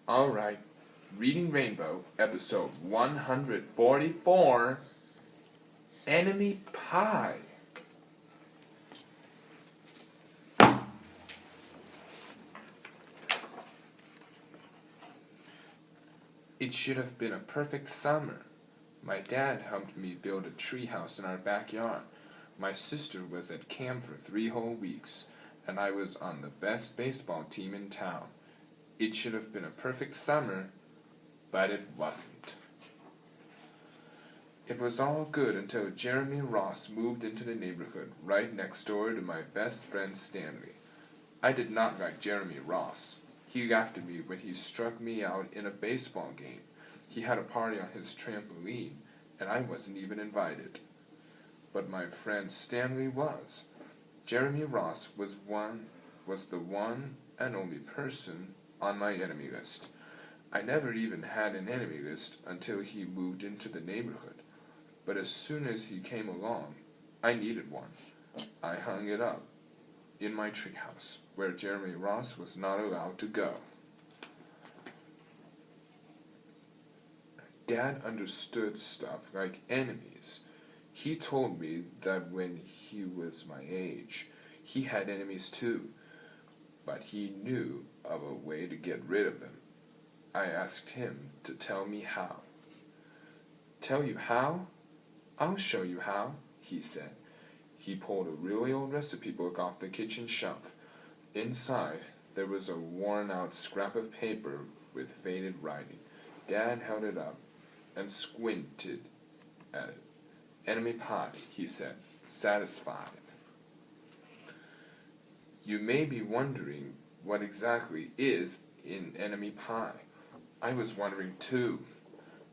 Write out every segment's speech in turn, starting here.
Alright, Reading Rainbow, episode 144, Enemy Pie. It should have been a perfect summer. My dad helped me build a treehouse in our backyard. My sister was at camp for 3 whole weeks, and I was on the best baseball team in town. It should have been a perfect summer, but it wasn't. It was all good until Jeremy Ross moved into the neighborhood right next door to my best friend Stanley. I did not like Jeremy Ross. He laughed at me when he struck me out in a baseball game. He had a party on his trampoline, and I wasn't even invited. But my friend Stanley was. Jeremy Ross was the one and only person on my enemy list. I never even had an enemy list until he moved into the neighborhood. But as soon as he came along, I needed one. I hung it up in my treehouse, where Jeremy Ross was not allowed to go. Dad understood stuff like enemies. He told me that when he was my age, he had enemies too, but he knew of a way to get rid of them. I asked him to tell me how. Tell you how? I'll show you how, he said. He pulled a really old recipe book off the kitchen shelf. Inside, there was a worn-out scrap of paper with faded writing. Dad held it up and squinted at it. Enemy pie, he said, satisfied. You may be wondering what exactly is in enemy pie. I was wondering too,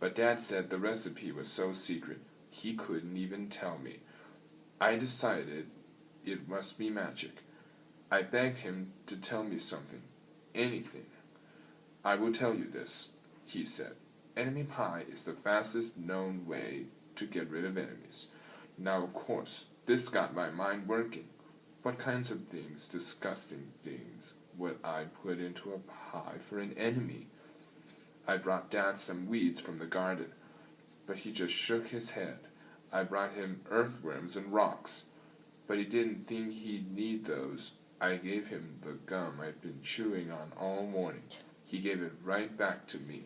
but Dad said the recipe was so secret, he couldn't even tell me. I decided it must be magic. I begged him to tell me something, anything. I will tell you this, he said. Enemy pie is the fastest known way to get rid of enemies. Now, of course, this got my mind working. What kinds of things, disgusting things, would I put into a pie for an enemy? I brought Dad some weeds from the garden, but he just shook his head. I brought him earthworms and rocks, but he didn't think he'd need those. I gave him the gum I'd been chewing on all morning. He gave it right back to me.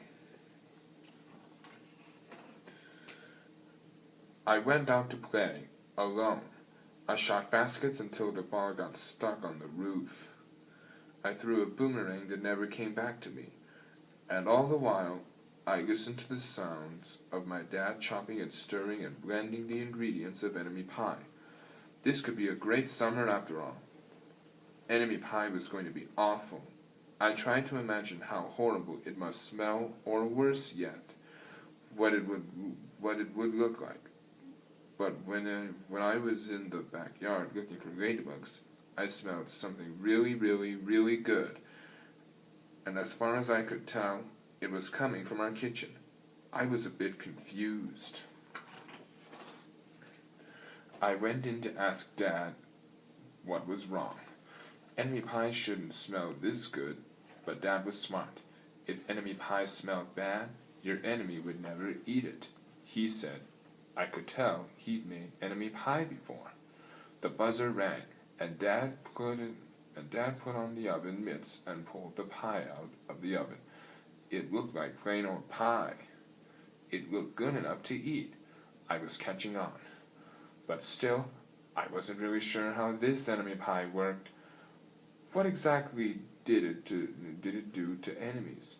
I went out to play, alone. I shot baskets until the ball got stuck on the roof. I threw a boomerang that never came back to me. And all the while, I listened to the sounds of my dad chopping and stirring and blending the ingredients of enemy pie. This could be a great summer after all. Enemy pie was going to be awful. I tried to imagine how horrible it must smell, or worse yet, what it would look like. But when I was in the backyard looking for ladybugs, I smelled something really, really, really good. And as far as I could tell, it was coming from our kitchen. I was a bit confused. I went in to ask Dad what was wrong. Enemy pie shouldn't smell this good, but Dad was smart. If enemy pie smelled bad, your enemy would never eat it, he said. I could tell he'd made enemy pie before. The buzzer rang, and Dad put on the oven mitts and pulled the pie out of the oven. It looked like plain old pie. It looked good enough to eat. I was catching on. But still, I wasn't really sure how this enemy pie worked. What exactly did it do to enemies?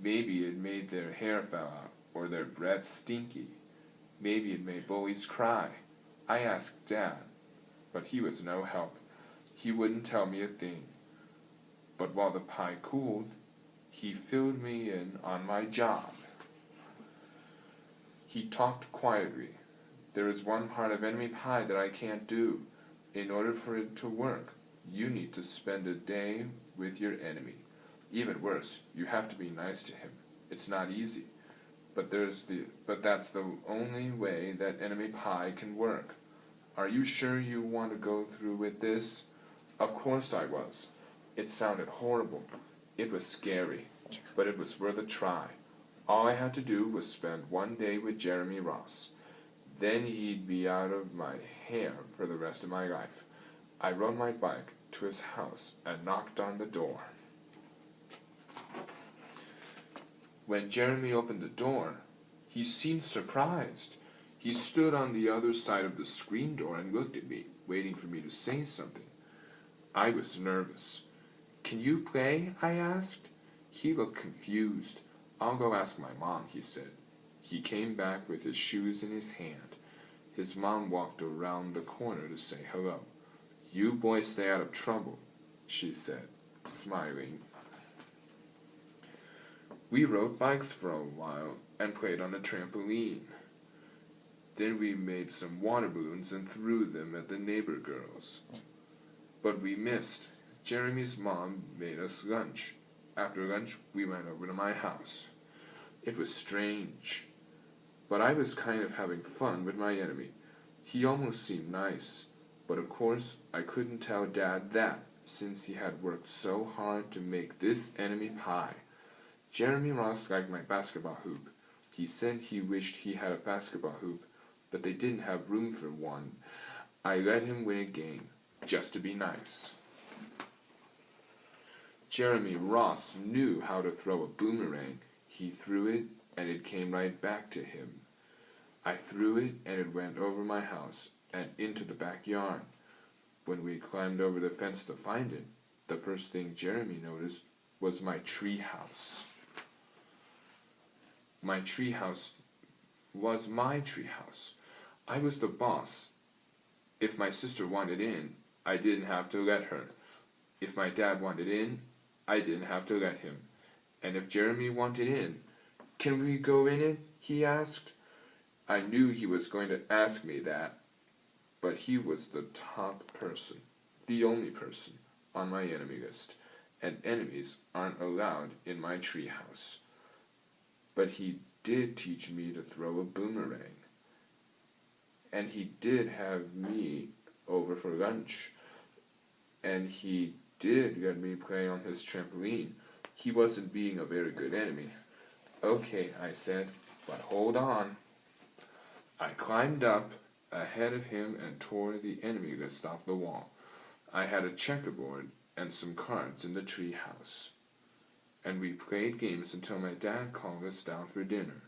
Maybe it made their hair fall out, or their breath stinky. Maybe it made bullies cry. I asked Dad, but he was no help. He wouldn't tell me a thing. But while the pie cooled, he filled me in on my job. He talked quietly. There is one part of enemy pie that I can't do. In order for it to work, you need to spend a day with your enemy. Even worse, you have to be nice to him. It's not easy. But that's the only way that enemy pie can work. Are you sure you want to go through with this? Of course I was. It sounded horrible. It was scary, but it was worth a try. All I had to do was spend one day with Jeremy Ross. Then he'd be out of my hair for the rest of my life. I rode my bike to his house and knocked on the door. When Jeremy opened the door, he seemed surprised. He stood on the other side of the screen door and looked at me, waiting for me to say something. I was nervous. "Can you play?" I asked. He looked confused. "I'll go ask my mom," he said. He came back with his shoes in his hand. His mom walked around the corner to say hello. "You boys stay out of trouble," she said, smiling. We rode bikes for a while and played on a trampoline. Then we made some water balloons and threw them at the neighbor girls. But we missed. Jeremy's mom made us lunch. After lunch, we went over to my house. It was strange, but I was kind of having fun with my enemy. He almost seemed nice, but of course I couldn't tell Dad that, since he had worked so hard to make this enemy pie. Jeremy Ross liked my basketball hoop. He said he wished he had a basketball hoop, but they didn't have room for one. I let him win a game, just to be nice. Jeremy Ross knew how to throw a boomerang. He threw it, and it came right back to him. I threw it, and it went over my house and into the backyard. When we climbed over the fence to find it, the first thing Jeremy noticed was my tree house. My tree house was my tree house. I was the boss. If my sister wanted in, I didn't have to let her. If my dad wanted in, I didn't have to let him. And if Jeremy wanted in, "Can we go in it?" he asked. I knew he was going to ask me that, but he was the top person, the only person, on my enemy list, and enemies aren't allowed in my treehouse. But he did teach me to throw a boomerang, and he did have me over for lunch, and he did let me play on his trampoline. He wasn't being a very good enemy. "Okay," I said, "but hold on." I climbed up ahead of him and tore the enemy list off the wall. I had a checkerboard and some cards in the tree house, and we played games until my dad called us down for dinner.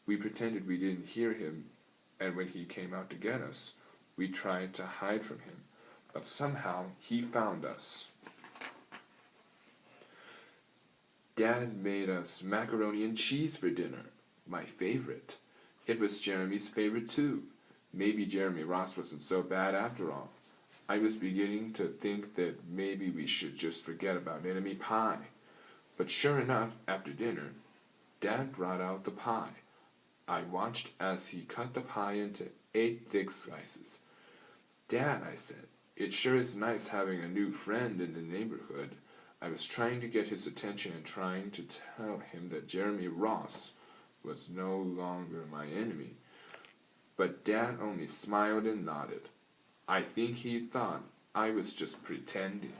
We pretended we didn't hear him, and when he came out to get us, we tried to hide from him, but somehow he found us. Dad made us macaroni and cheese for dinner, my favorite. It was Jeremy's favorite too. Maybe Jeremy Ross wasn't so bad after all. I was beginning to think that maybe we should just forget about enemy pie. But sure enough, after dinner, Dad brought out the pie. I watched as he cut the pie into 8 thick slices. "Dad," I said, "it sure is nice having a new friend in the neighborhood." I was trying to get his attention and trying to tell him that Jeremy Ross was no longer my enemy. But Dad only smiled and nodded. I think he thought I was just pretending.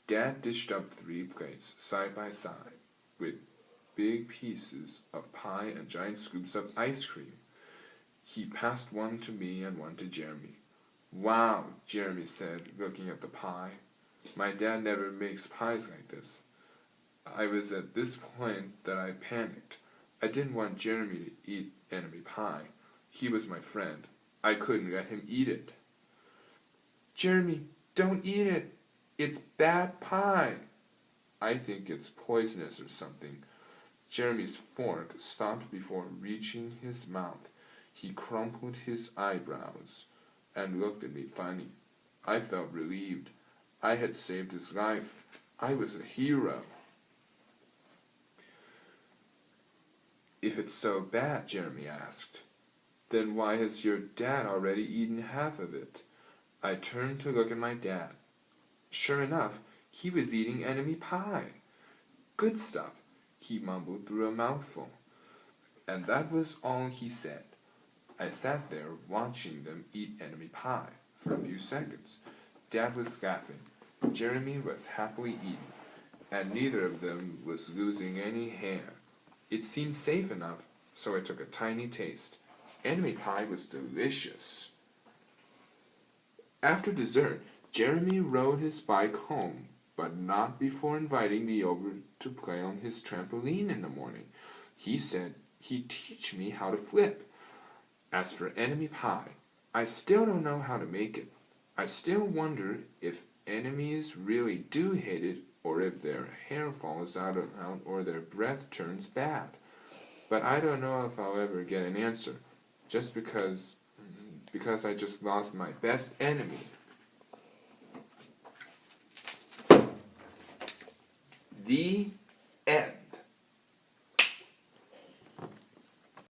Dad dished up 3 plates side by side with big pieces of pie and giant scoops of ice cream. He passed one to me and one to Jeremy. "Wow," Jeremy said, looking at the pie. "My dad never makes pies like this." I was at this point that I panicked. I didn't want Jeremy to eat enemy pie. He was my friend. I couldn't let him eat it. "Jeremy, don't eat it. It's bad pie." "I think it's poisonous or something." Jeremy's fork stopped before reaching his mouth. He crumpled his eyebrows and looked at me funny. I felt relieved. I had saved his life. I was a hero. "If it's so bad," Jeremy asked, "then why has your dad already eaten half of it?" I turned to look at my dad. Sure enough, he was eating enemy pie. "Good stuff," he mumbled through a mouthful. And that was all he said. I sat there watching them eat enemy pie for a few seconds. Dad was laughing. Jeremy was happily eating, and neither of them was losing any hair. It seemed safe enough, so I took a tiny taste. Enemy pie was delicious. After dessert, Jeremy rode his bike home, but not before inviting me over to play on his trampoline in the morning. He said he'd teach me how to flip. As for enemy pie, I still don't know how to make it. I still wonder if enemies really do hate it, or if their hair falls out or their breath turns bad. But I don't know if I'll ever get an answer, just because I just lost my best enemy. The